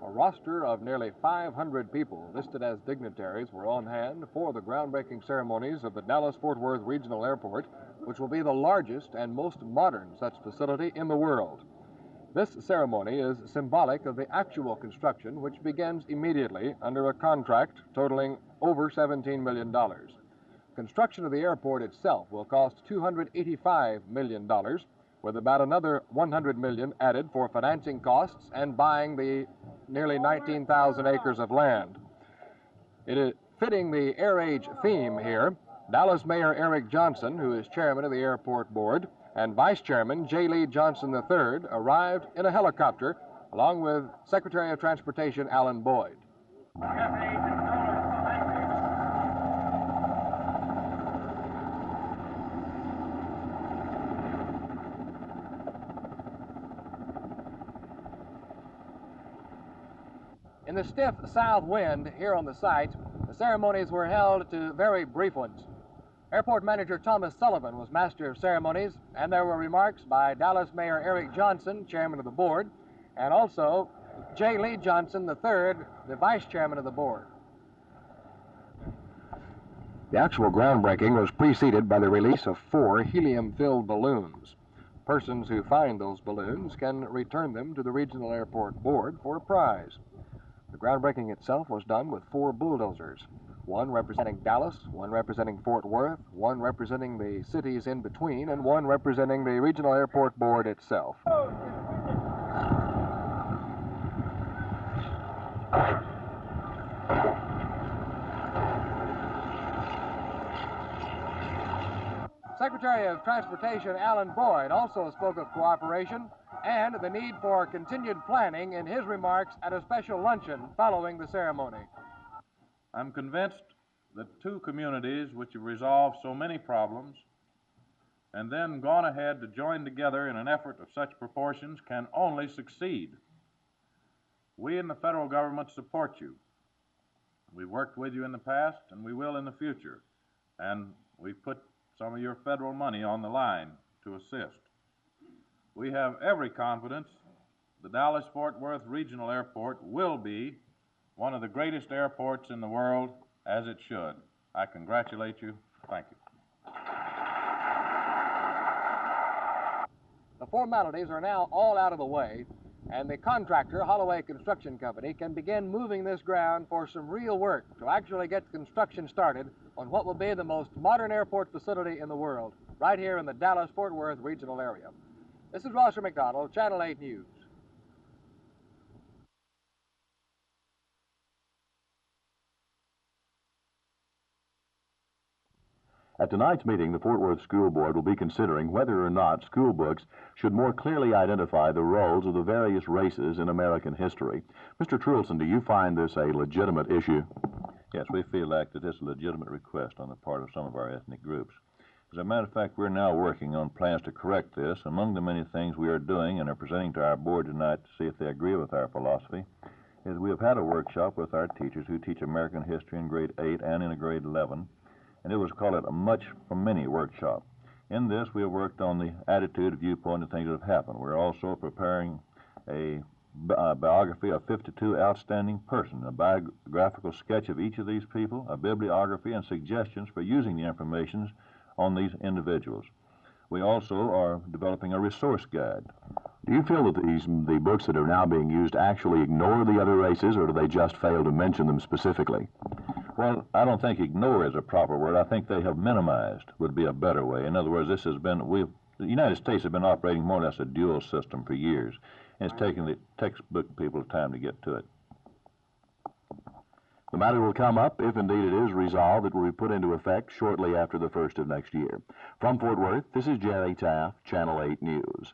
A roster of nearly 500 people listed as dignitaries were on hand for the groundbreaking ceremonies of the Dallas-Fort Worth Regional Airport, which will be the largest and most modern such facility in the world. This ceremony is symbolic of the actual construction, which begins immediately under a contract totaling over $17 million. Construction of the airport itself will cost $285 million, with about another $100 million added for financing costs and buying the nearly 19,000 acres of land. It is fitting the Air Age theme here. Dallas Mayor Eric Johnson, who is chairman of the airport board, and Vice Chairman J. Lee Johnson III arrived in a helicopter along with Secretary of Transportation Alan Boyd. In the stiff south wind here on the site, the ceremonies were held to very brief ones. Airport Manager Thomas Sullivan was master of ceremonies, and there were remarks by Dallas Mayor Eric Johnson, chairman of the board, and also J. Lee Johnson III, the vice chairman of the board. The actual groundbreaking was preceded by the release of 4 helium-filled balloons. Persons who find those balloons can return them to the Regional Airport Board for a prize. The groundbreaking itself was done with 4 bulldozers, one representing Dallas, one representing Fort Worth, one representing the cities in between, and one representing the Regional Airport Board itself. Secretary of Transportation Alan Boyd also spoke of cooperation and the need for continued planning in his remarks at a special luncheon following the ceremony. I'm convinced that 2 communities which have resolved so many problems and then gone ahead to join together in an effort of such proportions can only succeed. We in the federal government support you. We've worked with you in the past and we will in the future, and we've put some of your federal money on the line to assist. We have every confidence the Dallas-Fort Worth Regional Airport will be one of the greatest airports in the world, as it should. I congratulate you. Thank you. The formalities are now all out of the way, and the contractor, Holloway Construction Company, can begin moving this ground for some real work to actually get construction started on what will be the most modern airport facility in the world, right here in the Dallas-Fort Worth regional area. This is Rosser McDonald, Channel 8 News. At tonight's meeting, the Fort Worth School Board will be considering whether or not school books should more clearly identify the roles of the various races in American history. Mr. Trulson, do you find this a legitimate issue? Yes, we feel like that this is a legitimate request on the part of some of our ethnic groups. As a matter of fact, we're now working on plans to correct this. Among the many things we are doing and are presenting to our board tonight to see if they agree with our philosophy is we have had a workshop with our teachers who teach American history in grade 8 and in grade 11. And it was called a much from many workshop. In this, we have worked on the attitude, viewpoint, and things that have happened. We're also preparing a biography of 52 outstanding persons, a biographical sketch of each of these people, a bibliography, and suggestions for using the information on these individuals. We also are developing a resource guide. Do you feel that the books that are now being used actually ignore the other races, or do they just fail to mention them specifically? Well, I don't think ignore is a proper word. I think they have minimized would be a better way. In other words, this has been, the United States has been operating more or less a dual system for years, and it's taken the textbook people time to get to it. The matter will come up, if indeed it is resolved, it will be put into effect shortly after the 1st of next year. From Fort Worth, this is Jerry Taft, Channel 8 News.